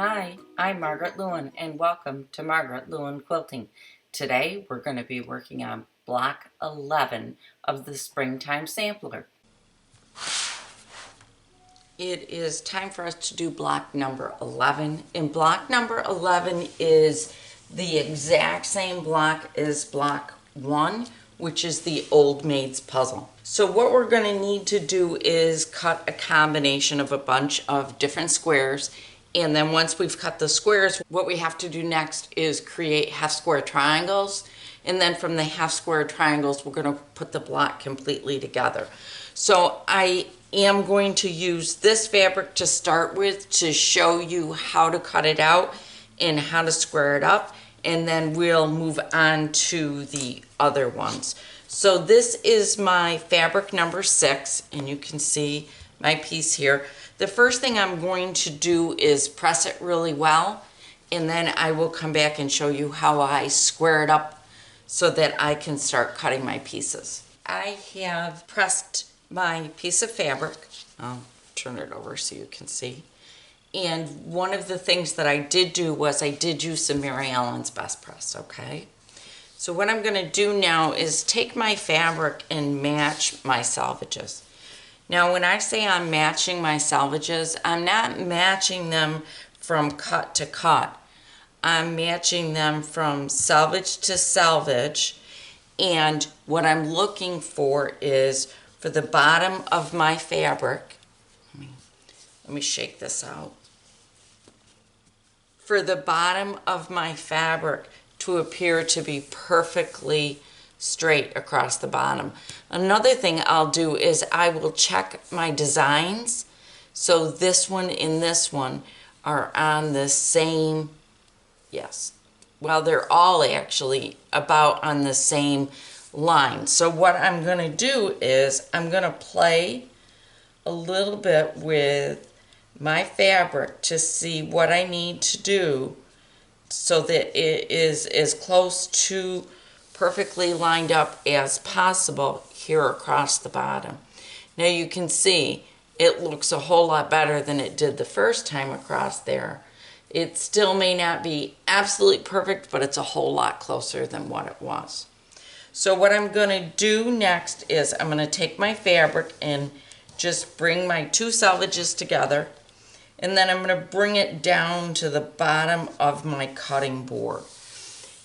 Hi, I'm Margaret Lewin and welcome to Margaret Lewin Quilting. Today we're going to be working on block 11 of the Springtime Sampler. It is time for us to do block number 11, and block number 11 is the exact same block as block 1, which is the Old Maid's Puzzle. So what we're going to need to do is cut a combination of a bunch of different squares, and then once we've cut the squares, what we have to do next is create half square triangles, and then from the half square triangles we're going to put the block completely together. So I am going to use this fabric to start with to show you how to cut it out and how to square it up, and then we'll move on to the other ones. So this is my fabric number 6, and you can see my piece here. The first thing I'm going to do is press it really well, and then I will come back and show you how I square it up so that I can start cutting my pieces. I have pressed my piece of fabric. I'll turn it over so you can see. And one of the things that I did do was I did use some Mary Ellen's Best Press, okay? So what I'm going to do now is take my fabric and match my selvages. Now when I say I'm matching my selvages, I'm not matching them from cut to cut. I'm matching them from selvage to selvage, and what I'm looking for is for the bottom of my fabric, let me shake this out, for the bottom of my fabric to appear to be perfectly straight across the bottom. Another thing I'll do is I will check my designs. So this one and this one are on the same, yes, well, they're all actually about on the same line. So what I'm going to do is I'm going to play a little bit with my fabric to see what I need to do so that it is as close to perfectly lined up as possible here across the bottom. Now you can see it looks a whole lot better than it did the first time across there. It still may not be absolutely perfect, but it's a whole lot closer than what it was. So what I'm going to do next is I'm going to take my fabric and just bring my two selvages together, and then I'm going to bring it down to the bottom of my cutting board.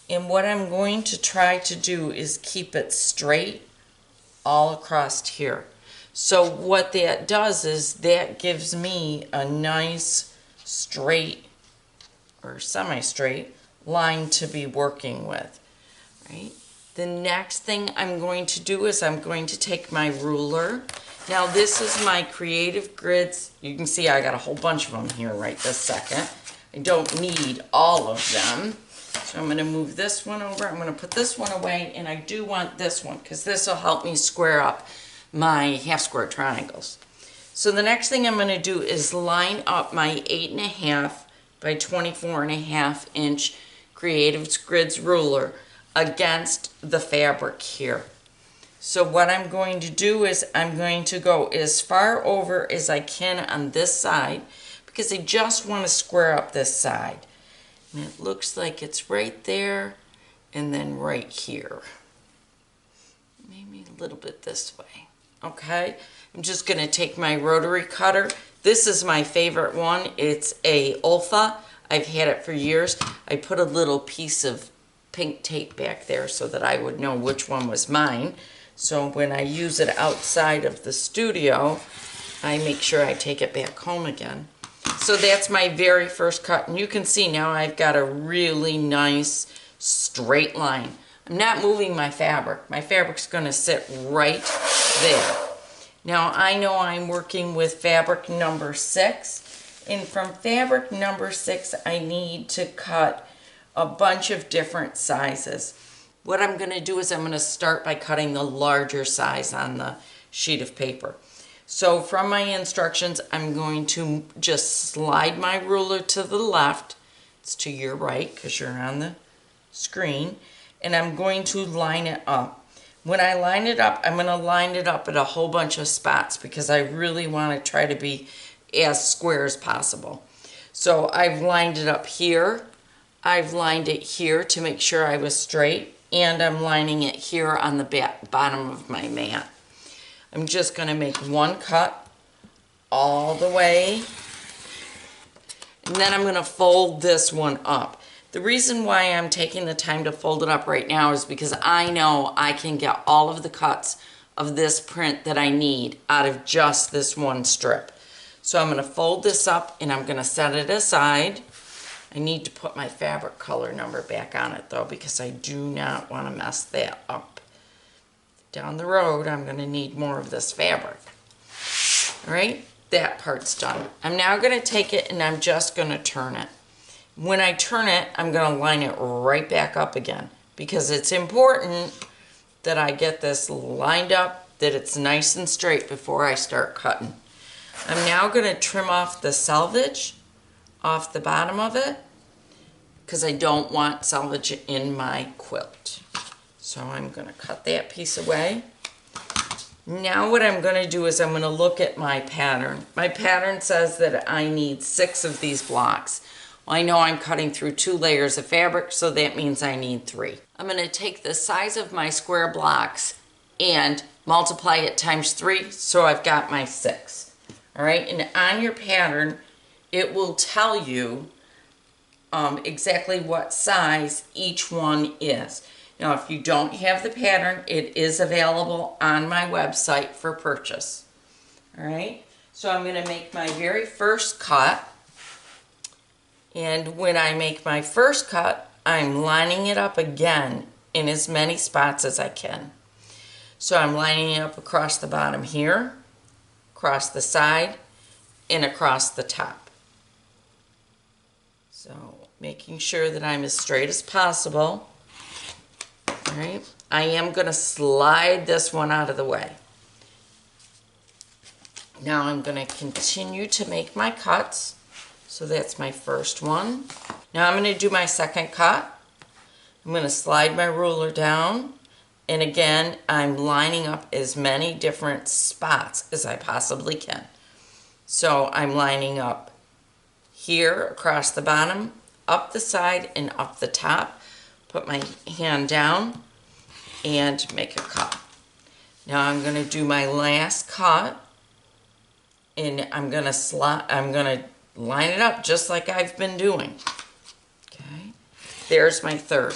And what I'm going to try to do is keep it straight all across here. So what that does is that gives me a nice straight or semi-straight line to be working with, right? The next thing I'm going to do is I'm going to take my ruler. Now this is my Creative Grids. You can see I got a whole bunch of them here right this second. I don't need all of them. So I'm going to move this one over. I'm going to put this one away, and I do want this one because this will help me square up my half square triangles. So the next thing I'm going to do is line up my 8.5 by 24.5 inch Creative Grids ruler against the fabric here. So what I'm going to do is I'm going to go as far over as I can on this side because I just want to square up this side. And it looks like it's right there and then right here. Maybe a little bit this way. Okay, I'm just going to take my rotary cutter. This is my favorite one. It's a Olfa. I've had it for years. I put a little piece of pink tape back there so that I would know which one was mine. So when I use it outside of the studio, I make sure I take it back home again. So that's my very first cut, and you can see now I've got a really nice straight line. I'm not moving my fabric. My fabric's going to sit right there. Now I know I'm working with fabric number 6, and from fabric number 6 I need to cut a bunch of different sizes. What I'm going to do is I'm going to start by cutting the larger size on the sheet of paper. So from my instructions, I'm going to just slide my ruler to the left. It's to your right because you're on the screen. And I'm going to line it up. When I line it up, I'm going to line it up at a whole bunch of spots because I really want to try to be as square as possible. So I've lined it up here. I've lined it here to make sure I was straight, and I'm lining it here on the bottom of my mat. I'm just going to make one cut all the way, and then I'm going to fold this one up. The reason why I'm taking the time to fold it up right now is because I know I can get all of the cuts of this print that I need out of just this one strip. So I'm going to fold this up and I'm going to set it aside. I need to put my fabric color number back on it though, because I do not want to mess that up. Down the road, I'm going to need more of this fabric. All right, that part's done. I'm now going to take it and I'm just going to turn it. When I turn it, I'm going to line it right back up again, because it's important that I get this lined up, that it's nice and straight before I start cutting. I'm now going to trim off the selvage off the bottom of it, because I don't want selvage in my quilt. So I'm going to cut that piece away. Now what I'm going to do is I'm going to look at my pattern. My pattern says that I need 6 of these blocks. Well, I know I'm cutting through 2 layers of fabric, so that means I need 3. I'm going to take the size of my square blocks and multiply it times 3, so I've got my 6. All right, and on your pattern, it will tell you exactly what size each one is. Now, if you don't have the pattern, it is available on my website for purchase. All right, so I'm going to make my very first cut. And when I make my first cut, I'm lining it up again in as many spots as I can. So I'm lining it up across the bottom here, across the side, and across the top. So making sure that I'm as straight as possible. All right, I am going to slide this one out of the way. Now I'm going to continue to make my cuts. So that's my first one. Now I'm going to do my second cut. I'm going to slide my ruler down. And again, I'm lining up as many different spots as I possibly can. So I'm lining up here across the bottom, up the side, and up the top. Put my hand down and make a cut. Now I'm going to do my last cut, and I'm going to line it up just like I've been doing. Okay, there's my third.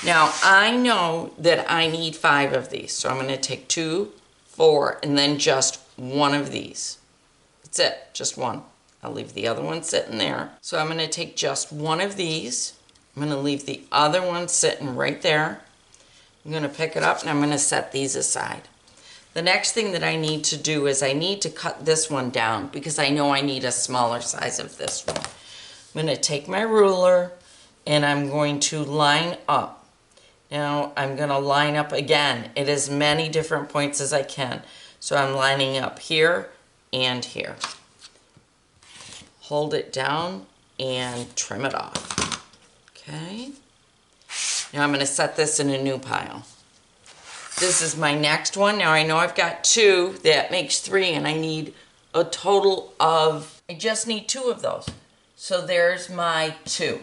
Now I know that I need 5 of these, so I'm going to take 2, 4, and then just 1 of these. That's it, just 1. I'll leave the other one sitting there. So I'm going to take just 1 of these. I'm going to leave the other one sitting right there. I'm going to pick it up and I'm going to set these aside. The next thing that I need to do is I need to cut this one down, because I know I need a smaller size of this one. I'm going to take my ruler and I'm going to line up. Now I'm going to line up again at as many different points as I can. So I'm lining up here and here. Hold it down and trim it off. Okay. Now I'm going to set this in a new pile. This is my next one. Now I know I've got 2, that makes 3, and I need a total of, I just need 2 of those. So there's my 2.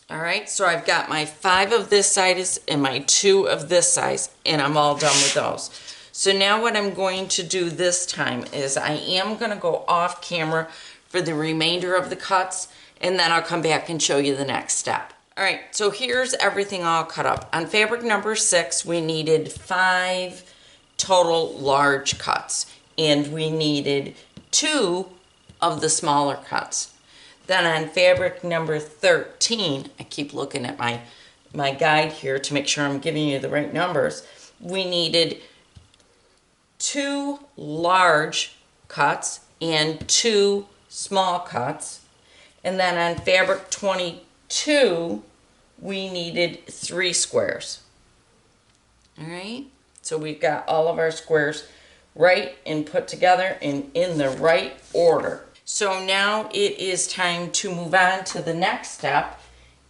All right, so I've got my 5 of this size and my 2 of this size, and I'm all done with those. So now what I'm going to do this time is I am going to go off camera for the remainder of the cuts, and then I'll come back and show you the next step. All right, so here's everything all cut up. On fabric number 6, we needed 5 total large cuts, and we needed 2 of the smaller cuts. Then on fabric number 13, I keep looking at my guide here to make sure I'm giving you the right numbers. We needed 2 large cuts and 2 small cuts. And then on fabric 22, we needed 3 squares. All right, so we've got all of our squares right and put together and in the right order. So now it is time to move on to the next step.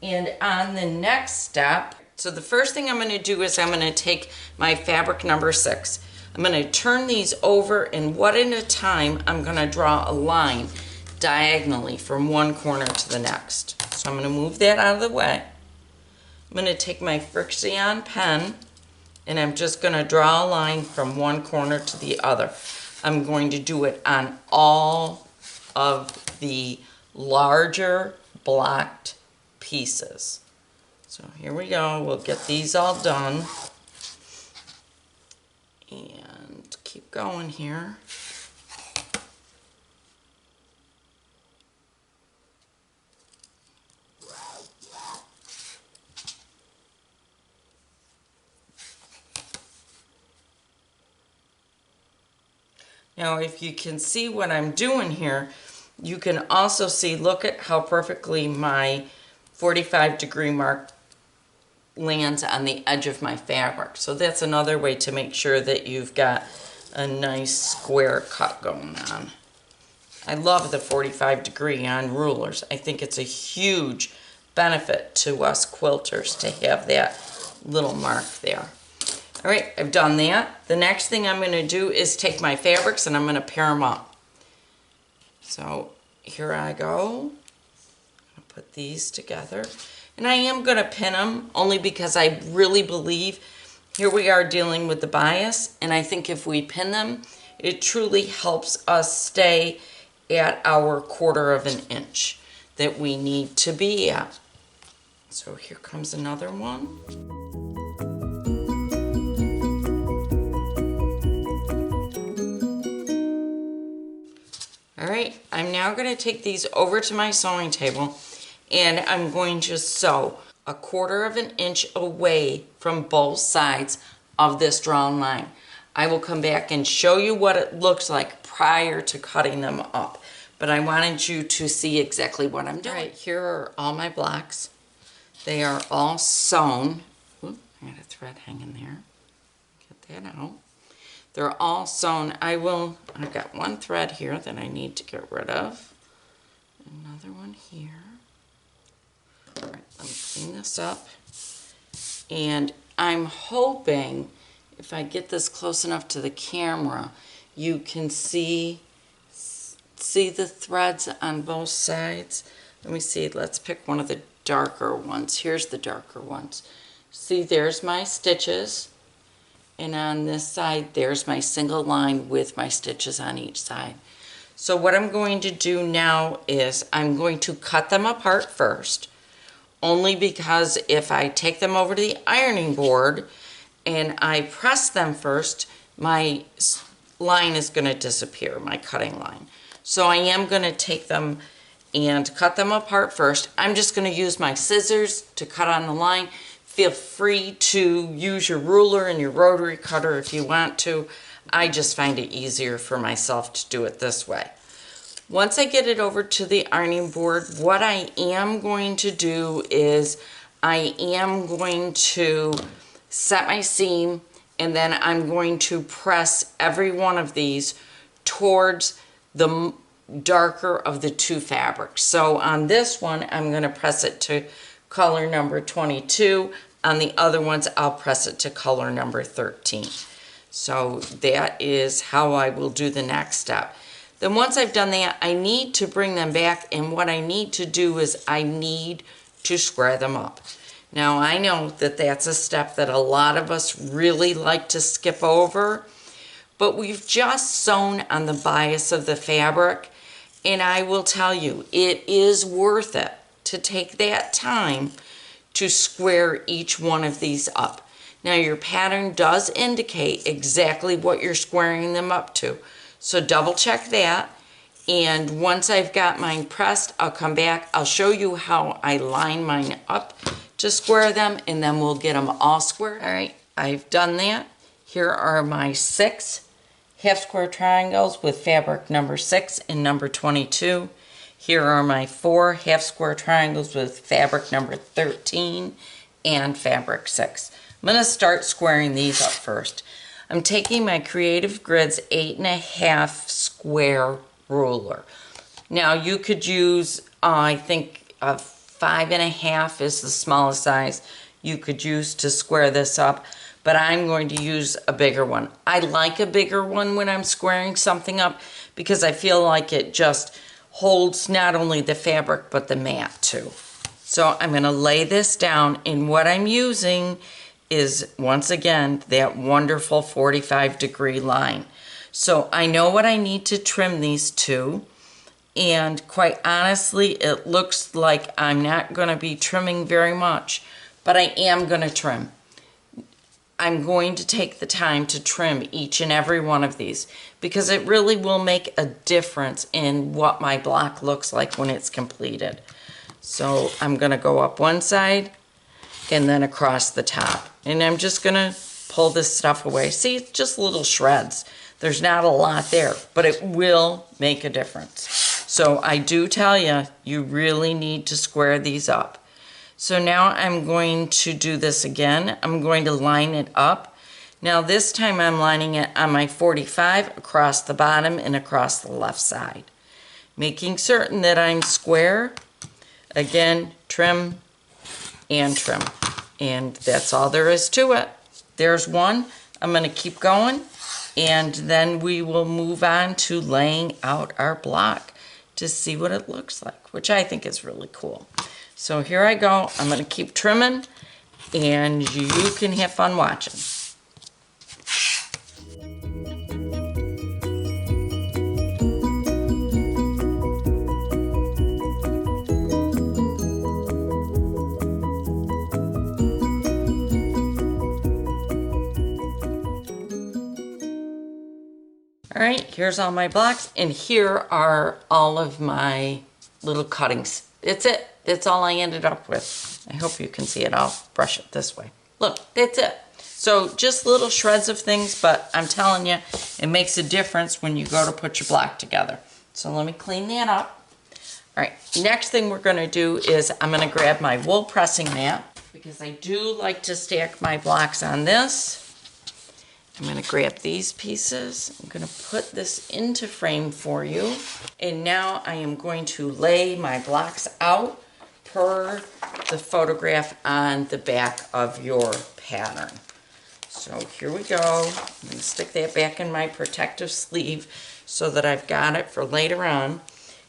And on the next step, so the first thing I'm going to do is I'm going to take my fabric number 6. I'm going to turn these over, and one at a time I'm going to draw a line diagonally from one corner to the next. So I'm going to move that out of the way. I'm going to take my Frixion pen and I'm just going to draw a line from one corner to the other. I'm going to do it on all of the larger blocked pieces. So here we go. We'll get these all done. And keep going here. Now, if you can see what I'm doing here, you can also see, look at how perfectly my 45-degree mark lands on the edge of my fabric. So that's another way to make sure that you've got a nice square cut going on. I love the 45-degree on rulers. I think it's a huge benefit to us quilters to have that little mark there. All right, I've done that. The next thing I'm going to do is take my fabrics and I'm going to pair them up. So here I go. I'll put these together. And I am going to pin them only because I really believe here we are dealing with the bias. And I think if we pin them, it truly helps us stay at our 1/4 of an inch that we need to be at. So here comes another one. All right, I'm now going to take these over to my sewing table and I'm going to sew a 1/4 of an inch away from both sides of this drawn line. I will come back and show you what it looks like prior to cutting them up, but I wanted you to see exactly what I'm doing. All right, here are all my blocks. They are all sewn. Ooh, I got a thread hanging there. Get that out. They're all sewn. I've got one thread here that I need to get rid of. Another one here. All right, let me clean this up. And I'm hoping if I get this close enough to the camera, you can see the threads on both sides. Let me see, let's pick one of the darker ones. Here's the darker ones. See, there's my stitches. And on this side, there's my single line with my stitches on each side. So what I'm going to do now is I'm going to cut them apart first, only because if I take them over to the ironing board and I press them first, my line is going to disappear, my cutting line. So I am going to take them and cut them apart first. I'm just going to use my scissors to cut on the line. Feel free to use your ruler and your rotary cutter if you want to. I just find it easier for myself to do it this way. Once I get it over to the ironing board, what I am going to do is I am going to set my seam and then I'm going to press every one of these towards the darker of the two fabrics. So on this one, I'm going to press it to color number 22. On the other ones, I'll press it to color number 13. So that is how I will do the next step. Then once I've done that, I need to bring them back, and what I need to do is I need to square them up. Now I know that that's a step that a lot of us really like to skip over, but we've just sewn on the bias of the fabric, and I will tell you, it is worth it to take that time to square each one of these up. Now your pattern does indicate exactly what you're squaring them up to. So double check that. And once I've got mine pressed, I'll come back. I'll show you how I line mine up to square them, and then we'll get them all squared. All right, I've done that. Here are my 6 half square triangles with fabric number 6 and number 22. Here are my 4 half square triangles with fabric number 13 and fabric 6. I'm going to start squaring these up first. I'm taking my Creative Grids 8.5 square ruler. Now you could use, I think a 5.5 is the smallest size you could use to square this up, but I'm going to use a bigger one. I like a bigger one when I'm squaring something up because I feel like it just holds not only the fabric but the mat too. So I'm going to lay this down, and what I'm using is, once again, that wonderful 45-degree line. So I know what I need to trim these to, and quite honestly, it looks like I'm not going to be trimming very much, but I am going to trim. I'm going to take the time to trim each and every one of these because it really will make a difference in what my block looks like when it's completed. So I'm going to go up one side and then across the top. And I'm just going to pull this stuff away. See, it's just little shreds. There's not a lot there, but it will make a difference. So I do tell you, you really need to square these up. So now I'm going to do this again. I'm going to line it up. Now this time I'm lining it on my 45 across the bottom and across the left side. Making certain that I'm square. Again, trim and trim. And that's all there is to it. There's one. I'm going to keep going. And then we will move on to laying out our block to see what it looks like, which I think is really cool. So here I go. I'm going to keep trimming, and you can have fun watching. All right, here's all my blocks, and here are all of my little cuttings. It's it. That's all I ended up with. I hope you can see it. I'll brush it this way. Look, that's it. So just little shreds of things, but I'm telling you, it makes a difference when you go to put your block together. So let me clean that up. All right, next thing we're gonna do is I'm gonna grab my wool pressing mat because I do like to stack my blocks on this. I'm going to grab these pieces. I'm going to put this into frame for you. And now I am going to lay my blocks out per the photograph on the back of your pattern. So here we go. I'm going to stick that back in my protective sleeve so that I've got it for later on.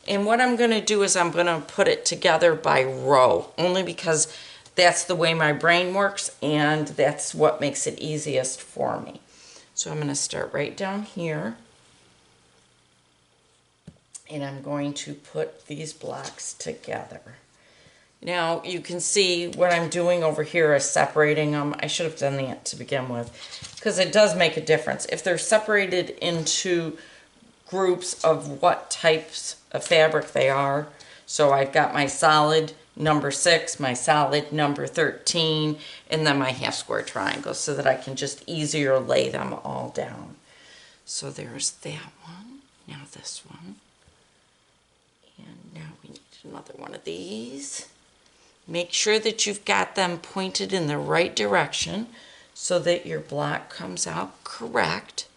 And what I'm going to do is I'm going to put it together by row, only because that's the way my brain works and that's what makes it easiest for me. So I'm going to start right down here, and I'm going to put these blocks together. Now you can see what I'm doing over here is separating them. I should have done that to begin with because it does make a difference. If they're separated into groups of what types of fabric they are, so I've got my solid number 6, my solid number 13, and then my half square triangle so that I can just easier lay them all down. So there's that one, now this one, and now we need another one of these. Make sure that you've got them pointed in the right direction so that your block comes out correct.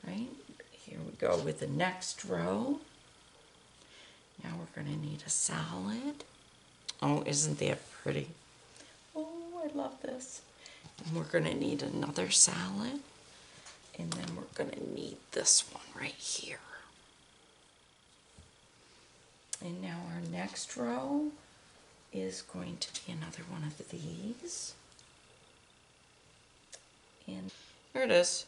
Right, here we go with the next row. Now we're going to need a solid. Oh, isn't that pretty? Oh, I love this. And we're going to need another solid. And then we're going to need this one right here. And now our next row is going to be another one of these. And here it is.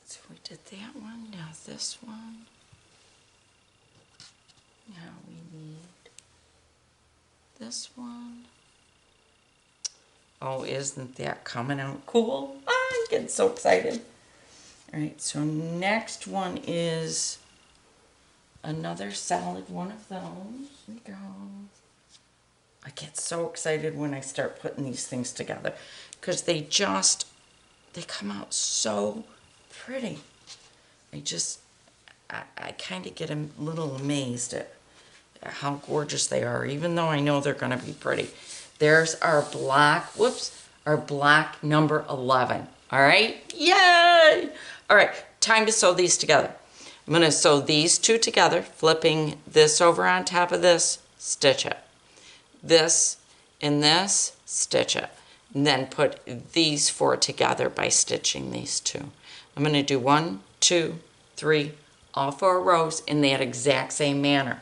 So we did that one, now this one. Now we need this one. Oh, isn't that coming out cool? Ah, I'm getting so excited. All right, so next one is another solid one of those. Here we go. I get so excited when I start putting these things together because they come out so pretty. I kind of get a little amazed at how gorgeous they are, even though I know they're going to be pretty. There's our block, whoops, our block number 11. All right, yay! All right, time to sew these together. I'm going to sew these two together, flipping this over on top of this, stitch it. This and this, stitch it. And then put these four together by stitching these two. I'm going to do 1, 2, 3, all 4 rows in that exact same manner.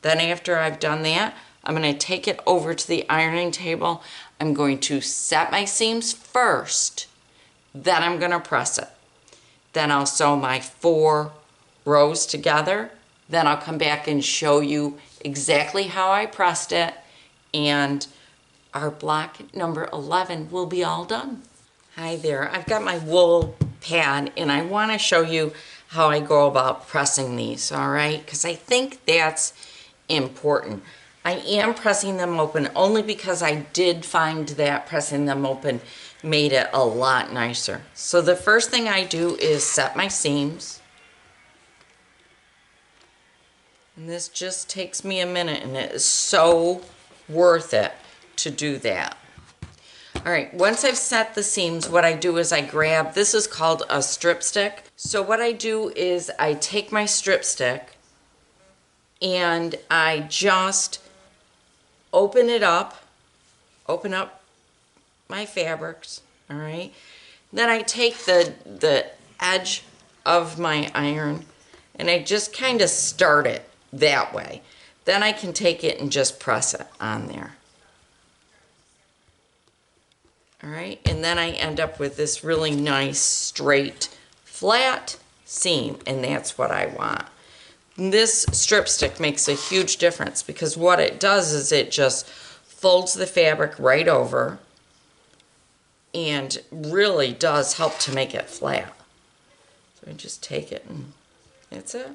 Then after I've done that, I'm going to take it over to the ironing table. I'm going to set my seams first, then I'm going to press it. Then I'll sew my 4 rows together. Then I'll come back and show you exactly how I pressed it, and our block number 11 will be all done. Hi there, I've got my wool pad and I want to show you how I go about pressing these, all right? Because I think that's important. I am pressing them open only because I did find that pressing them open made it a lot nicer. So the first thing I do is set my seams. And this just takes me a minute, and it is so worth it to do that. All right, once I've set the seams, what I do is I grab, this is called a strip stick. So what I do is I take my strip stick and I just open up my fabrics, all right? Then I take the edge of my iron and I just kind of start it that way. Then I can take it and just press it on there. All right, and then I end up with this really nice, straight, flat seam, and that's what I want. This strip stick makes a huge difference because what it does is it just folds the fabric right over and really does help to make it flat. So I just take it and that's it.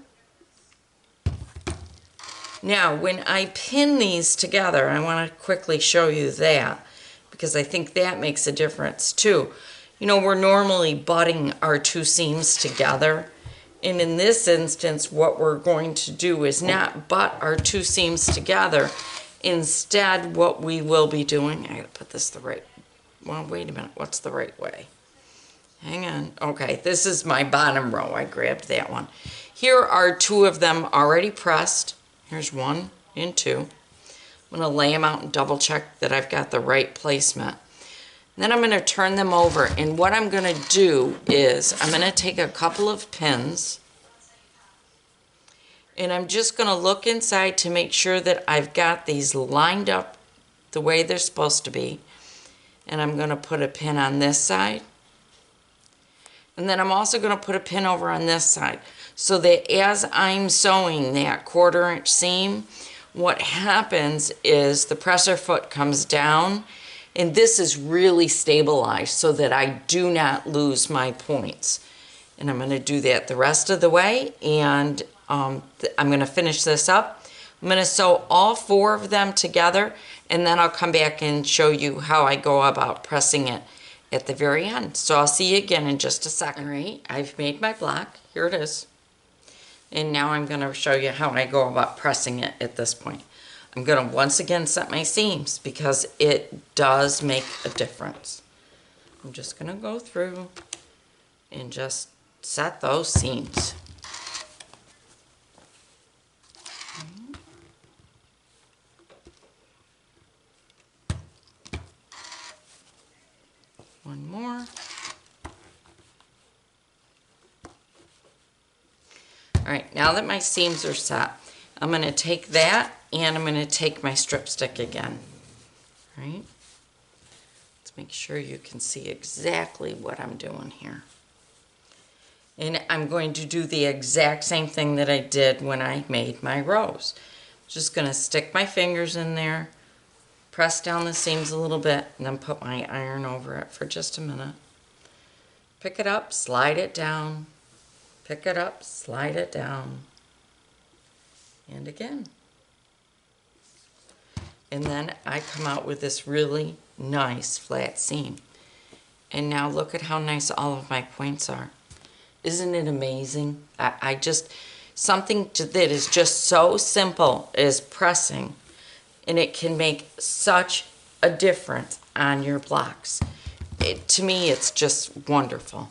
Now, when I pin these together, I want to quickly show you that because I think that makes a difference too. You know, we're normally butting our 2 seams together, and in this instance, what we're going to do is not butt our 2 seams together. Instead, what we will be doing, I gotta put this the right, well, wait a minute, what's the right way? Hang on. Okay, this is my bottom row. I grabbed that one. Here are 2 of them already pressed. Here's 1 and 2. I'm going to lay them out and double check that I've got the right placement. And then I'm going to turn them over, and what I'm going to do is I'm going to take a couple of pins and I'm just going to look inside to make sure that I've got these lined up the way they're supposed to be. And I'm going to put a pin on this side. And then I'm also going to put a pin over on this side so that as I'm sewing that 1/4 inch seam, what happens is the presser foot comes down, and this is really stabilized so that I do not lose my points. And I'm going to do that the rest of the way, and I'm going to finish this up. I'm going to sew all 4 of them together, and then I'll come back and show you how I go about pressing it at the very end. So I'll see you again in just a second. All right, I've made my block. Here it is. And now I'm going to show you how I go about pressing it at this point. I'm going to once again set my seams because it does make a difference. I'm just going to go through and just set those seams. One more. All right, now that my seams are set, I'm going to take that and I'm going to take my strip stick again. All right, let's make sure you can see exactly what I'm doing here. And I'm going to do the exact same thing that I did when I made my rows. Just going to stick my fingers in there, press down the seams a little bit, and then put my iron over it for just a minute. Pick it up, slide it down. Pick it up, slide it down, and again. And then I come out with this really nice flat seam. And now look at how nice all of my points are. Isn't it amazing? I just, something that is just so simple as pressing, and it can make such a difference on your blocks. To me, it's just wonderful.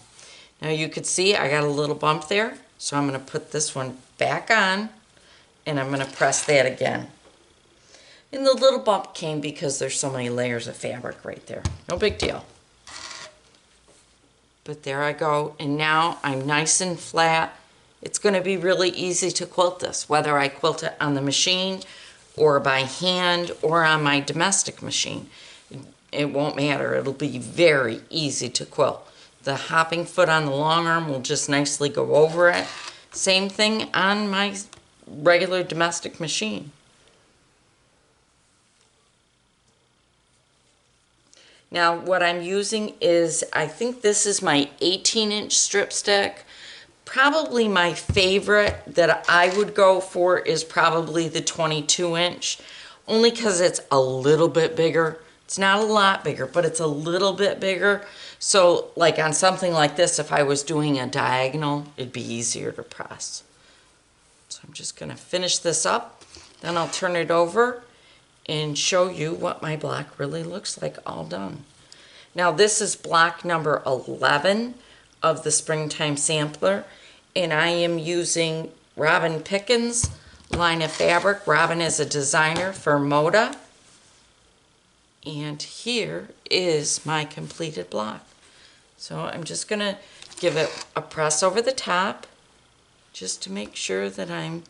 Now you could see I got a little bump there, so I'm going to put this one back on, and I'm going to press that again. And the little bump came because there's so many layers of fabric right there. No big deal. But there I go, and now I'm nice and flat it's going to be really easy to quilt this, whether I quilt it on the machine or by hand or on my domestic machine. It won't matter. It'll be very easy to quilt. The hopping foot on the long arm will just nicely go over it. Same thing on my regular domestic machine. Now what I'm using is, I think this is my 18-inch strip stick. Probably my favorite that I would go for is probably the 22-inch, only because it's a little bit bigger. It's not a lot bigger, but it's a little bit bigger. So like on something like this, if I was doing a diagonal, it'd be easier to press. So I'm just going to finish this up, then I'll turn it over and show you what my block really looks like all done. Now this is block number 11 of the Springtime Sampler, and I am using Robin Pickens' line of fabric. Robin is a designer for Moda. And here is my completed block. So I'm just going to give it a press over the top just to make sure that I'm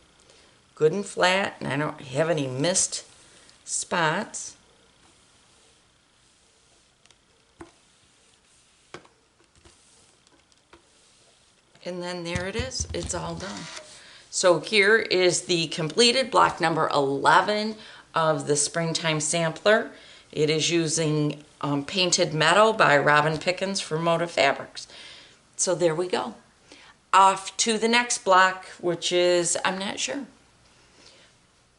good and flat and I don't have any missed spots. And then there it is. It's all done. So here is the completed block number 11 of the Springtime Sampler. It is using Painted Meadow by Robin Pickens for Moda Fabrics. So there we go. Off to the next block, which is, I'm not sure.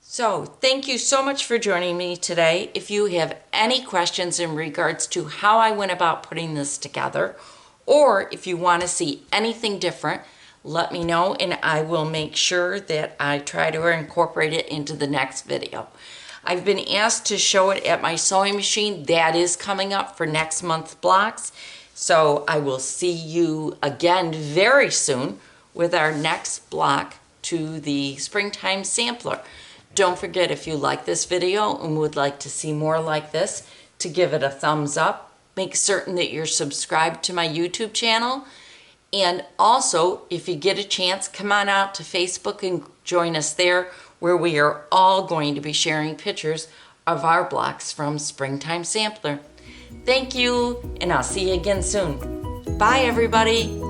So thank you so much for joining me today. If you have any questions in regards to how I went about putting this together, or if you want to see anything different, let me know and I will make sure that I try to incorporate it into the next video. I've been asked to show it at my sewing machine. That is coming up for next month's blocks. So I will see you again very soon with our next block to the Springtime Sampler. Don't forget, if you like this video and would like to see more like this, to give it a thumbs up. Make certain that you're subscribed to my YouTube channel. And also, if you get a chance, come on out to Facebook and join us there, where we are all going to be sharing pictures of our blocks from Springtime Sampler. Thank you, and I'll see you again soon. Bye, everybody.